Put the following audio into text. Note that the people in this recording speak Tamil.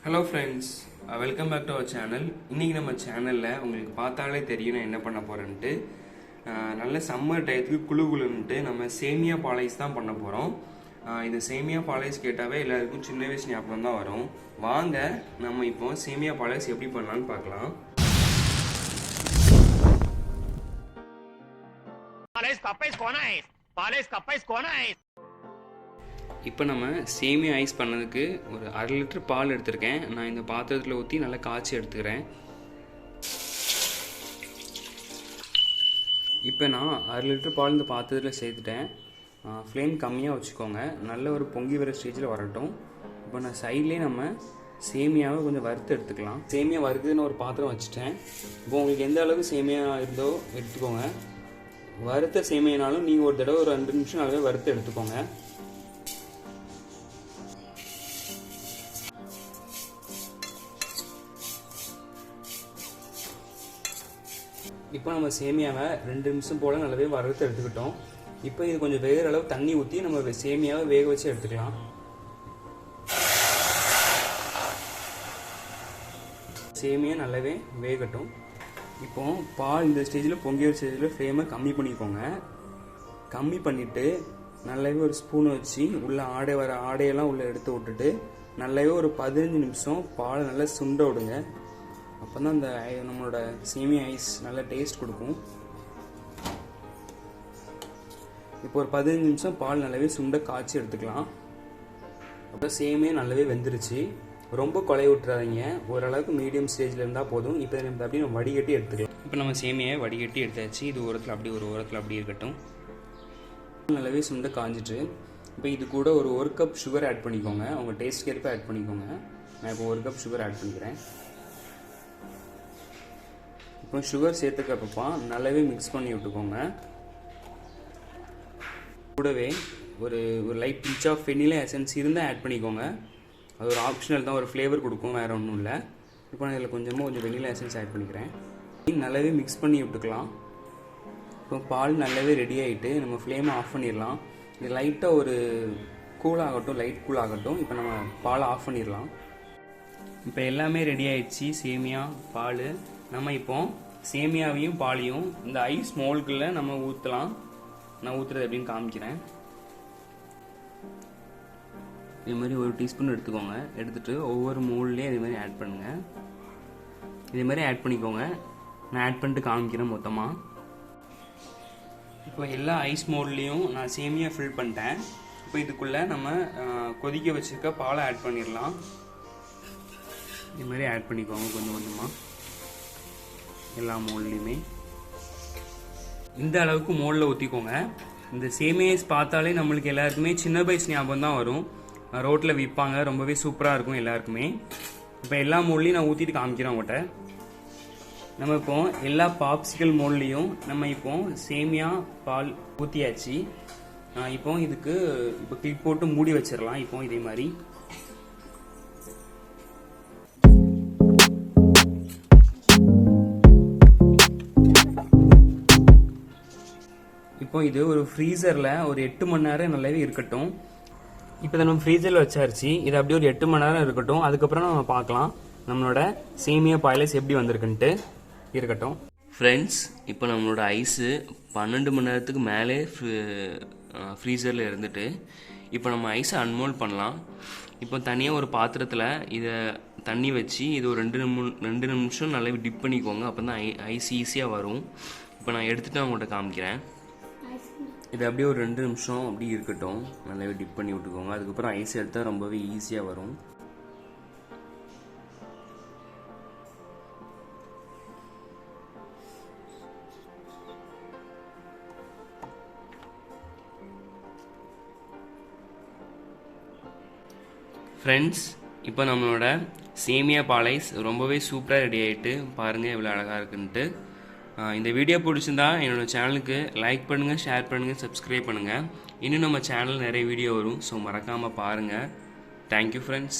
Hello friends, welcome back to our channel. இன்னைக்கு நம்ம சேனல்ல உங்களுக்கு பார்த்தாலே தெரியும் நான் என்ன பண்ண போறேன்ட்டு. நல்ல சம்மர் டயத்துக்கு குளுகுளுன்ட்டு நம்ம சேமியா பால் ஐஸ் தான் பண்ண போறோம். இந்த சேமியா பால் ஐஸ் கேட்டாவே எல்லாருக்கும் சின்ன வயசு ஞாபகம் தான் வரும். வாங்க நம்ம இப்போ சேமியா பால் ஐஸ் எப்படி பண்ணலாம்னு பார்க்கலாம். இப்போ நம்ம சேமியா ஐஸ் பண்ணதுக்கு ஒரு 1/2 லிட்டர் பால் எடுத்திருக்கேன். நான் இந்த பாத்திரத்தில் ஊற்றி நல்லா காய்ச்சி எடுத்துக்கிறேன். இப்போ நான் 1/2 லிட்டர் பால் இந்த பாத்திரத்தில் சேர்த்துட்டேன். ஃப்ளேம் கம்மியாக வச்சுக்கோங்க. நல்ல ஒரு பொங்கி வர ஸ்டேஜில் வரட்டும். இப்போ நான் சைட்லேயே நம்ம சேமியாவை கொஞ்சம் வறுத்து எடுத்துக்கலாம். சேமியா வறுக்குதுன்னு ஒரு பாத்திரம் வச்சுட்டேன். இப்போ உங்களுக்கு எந்த அளவுக்கு சேமியா இருந்தோ எடுத்துக்கோங்க. வறுத்த சேமியானாலும் நீங்கள் ஒரு தடவை ஒரு 2 நிமிஷம் அளவே வறுத்து எடுத்துக்கோங்க. இப்போ நம்ம சேமியாவை 2 நிமிஷம் போல் நல்லாவே வறுத்து எடுத்துக்கிட்டோம். இப்போ இது கொஞ்சம் வேகிற அளவு தண்ணி ஊற்றி நம்ம சேமியாவை வேக வச்சு எடுத்துக்கலாம். சேமியா நல்லாவே வேகட்டும். இப்போ பால் இந்த ஸ்டேஜில் பொங்கிய ஸ்டேஜில் ஃப்ளேமை கம்மி பண்ணிக்கோங்க. கம்மி பண்ணிவிட்டு நல்லாவே ஒரு ஸ்பூன் வச்சு உள்ளே ஆடையெல்லாம் உள்ளே எடுத்து விட்டுட்டு நல்லாவே ஒரு 15 நிமிஷம் பாலை நல்லா சுண்ட விடுங்க. அப்போ தான் அந்த நம்மளோட சேமியா ஐஸ் நல்ல டேஸ்ட் கொடுக்கும். இப்போ ஒரு 15 நிமிஷம் பால் நல்லாவே சுண்ட காய்ச்சி எடுத்துக்கலாம். அப்புறம் சேமியா நல்லாவே வெந்துருச்சு. ரொம்ப கொலைய விட்டுறாதீங்க. ஓரளவுக்கு மீடியம் ஸ்டேஜில் இருந்தால் போதும். இப்போ நம்ம அப்படியே நம்ம வடிகட்டி எடுத்துக்கலாம். இப்போ நம்ம சேமியாவை வடிகட்டி எடுத்தாச்சு. இது ஓரத்தில் அப்படி ஒரு ஓரத்தில் அப்படி இருக்கட்டும். நல்லாவே சுண்ட காஞ்சிட்டு இப்போ இது கூட ஒரு கப் சுகர் ஆட் பண்ணிக்கோங்க. உங்கள் டேஸ்ட்க்கு ஏற்ப ஆட் பண்ணிக்கோங்க. நான் இப்போ 1 கப் சுகர் ஆட் பண்ணிக்கிறேன். இப்போ சுகர் சேர்த்துக்கப்பப்பா நல்லாவே மிக்ஸ் பண்ணி விட்டுக்கோங்க. கூடவே ஒரு light pinch of vanilla essence இருந்தால் ஆட் பண்ணிக்கோங்க. அது ஒரு ஆப்ஷனல் தான், ஒரு ஃப்ளேவர் கொடுக்கும், வேறு ஒன்றும் இல்லை. இப்போ நான் இதில் கொஞ்சம் வெனிலா எசன்ஸ் ஆட் பண்ணிக்கிறேன். நல்லாவே மிக்ஸ் பண்ணி விட்டுக்கலாம். இப்போ பால் நல்லாவே ரெடி ஆகிட்டு நம்ம ஃப்ளேமை ஆஃப் பண்ணிடலாம். இது லைட்டாக ஒரு லைட் கூல் ஆகட்டும். இப்போ நம்ம பாலை ஆஃப் பண்ணிடலாம். இப்போ எல்லாமே ரெடி ஆகிடுச்சு. சேமியா பால் நம்ம இப்போ சேமியாவையும் பாலையும் இந்த ஐஸ் மோல்குள்ள நம்ம ஊற்றலாம். நான் ஊற்றுறது எப்படின்னு காமிக்கிறேன். இது மாதிரி 1 டீஸ்பூன் எடுத்துக்கோங்க. எடுத்துகிட்டு ஒவ்வொரு மோல்லையும் இது மாதிரி ஆட் பண்ணுங்கள். இது மாதிரி ஆட் பண்ணிக்கோங்க. நான் ஆட் பண்ணிட்டு காமிக்கிறேன் மொத்தமாக. இப்போ எல்லா ஐஸ் மோல்லையும் நான் சேமியா ஃபில் பண்ணிட்டேன். இப்போ இதுக்குள்ளே நம்ம கொதிக்க வச்சுருக்க பாலை ஆட் பண்ணிடலாம். இது மாதிரி ஆட் பண்ணிக்கோங்க கொஞ்சம் கொஞ்சமாக எல்லா மோல்லையுமே. இந்த அளவுக்கு மோலில் ஊற்றிக்கோங்க. இந்த சேமியா ஐஸ் பார்த்தாலே நம்மளுக்கு எல்லாருக்குமே சின்ன வயசு ஞாபகம் தான் வரும். ரோட்டில் விற்பாங்க, ரொம்பவே சூப்பராக இருக்கும் எல்லாருக்குமே. இப்போ எல்லா மோல்லையும் நான் ஊற்றிட்டு காமிக்கிறேன் உங்கள்கிட்ட. நம்ம இப்போ எல்லா பாப்சிக்கல் மோல்லையும் நம்ம இப்போ சேமியா பால் ஊற்றியாச்சு. இப்போ இதுக்கு கிளிப் போட்டு மூடி வச்சிடலாம். இப்போ இதே மாதிரி இப்போ இது ஒரு ஃப்ரீசரில் ஒரு 8 மணி நேரம் நல்லாவே இருக்கட்டும். இப்போ நம்ம ஃப்ரீசரில் வச்சாச்சு. இது அப்படியே ஒரு 8 மணி நேரம் இருக்கட்டும். அதுக்கப்புறம் நம்ம பார்க்கலாம் நம்மளோட சேமியா பால் ஐஸ் எப்படி வந்திருக்குன்ட்டு. இருக்கட்டும் ஃப்ரெண்ட்ஸ், இப்போ நம்மளோட ஐஸு 12 மணி நேரத்துக்கு மேலே ஃப்ரீசரில் இருந்துட்டு இப்போ நம்ம ஐஸை அன்மோல்ட் பண்ணலாம். இப்போ தனியாக ஒரு பாத்திரத்தில் இதை தண்ணி வச்சு இது ஒரு 2 நிமிஷம் நல்லா டிப் பண்ணிக்கோங்க. அப்போ தான் ஐஸ் ஈஸியாக வரும். இப்போ நான் எடுத்துகிட்டு அவங்கள்ட்ட காமிக்கிறேன். இது அப்படியே ஒரு 2 நிமிஷம் அப்படி இருக்கட்டும். நல்லாவே டிப் பண்ணி விட்டுக்கோங்க. அதுக்கப்புறம் ஐஸ் எடுத்தால் ரொம்பவே ஈஸியாக வரும். ஃப்ரெண்ட்ஸ், இப்போ நம்மளோட சேமியா பால் ஐஸ் ரொம்பவே சூப்பராக ரெடி ஆகிட்டு பாருங்கள் எவ்வளோ அழகாக இருக்குன்ட்டு. இந்த வீடியோ பிடிச்சிருந்தா என்னோடய சேனலுக்கு லைக் பண்ணுங்கள், ஷேர் பண்ணுங்கள், சப்ஸ்கிரைப் பண்ணுங்கள். இன்னும் நம்ம சேனல் நிறைய வீடியோ வரும். ஸோ மறக்காமல் பாருங்கள். Thank you friends.